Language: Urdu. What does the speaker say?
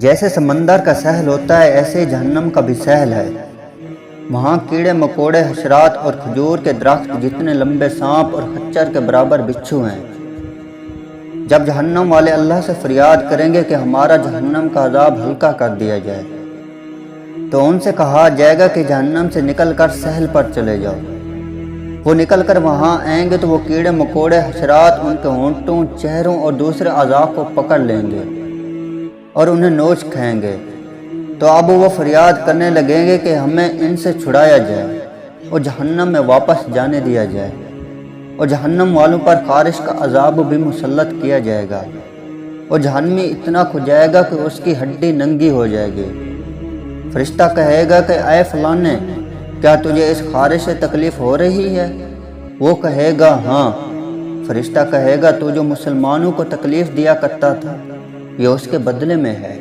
جیسے سمندر کا ساحل ہوتا ہے ایسے جہنم کا بھی ساحل ہے۔ وہاں کیڑے مکوڑے، حشرات اور کھجور کے درخت جتنے لمبے سانپ اور خچر کے برابر بچھو ہیں۔ جب جہنم والے اللہ سے فریاد کریں گے کہ ہمارا جہنم کا عذاب ہلکا کر دیا جائے، تو ان سے کہا جائے گا کہ جہنم سے نکل کر ساحل پر چلے جاؤ۔ وہ نکل کر وہاں آئیں گے تو وہ کیڑے مکوڑے، حشرات ان کے ہونٹوں، چہروں اور دوسرے اعضاء کو پکڑ لیں گے اور انہیں نوچ کھائیں گے۔ تو اب وہ فریاد کرنے لگیں گے کہ ہمیں ان سے چھڑایا جائے اور جہنم میں واپس جانے دیا جائے، اور جہنم والوں پر خارش کا عذاب بھی مسلط کیا جائے گا، اور جہنمی اتنا کھو جائے گا کہ اس کی ہڈی ننگی ہو جائے گی۔ فرشتہ کہے گا کہ اے فلانے، کیا تجھے اس خارش سے تکلیف ہو رہی ہے؟ وہ کہے گا ہاں۔ فرشتہ کہے گا تو جو مسلمانوں کو تکلیف دیا کرتا تھا، یہ اس کے بدلے میں ہے۔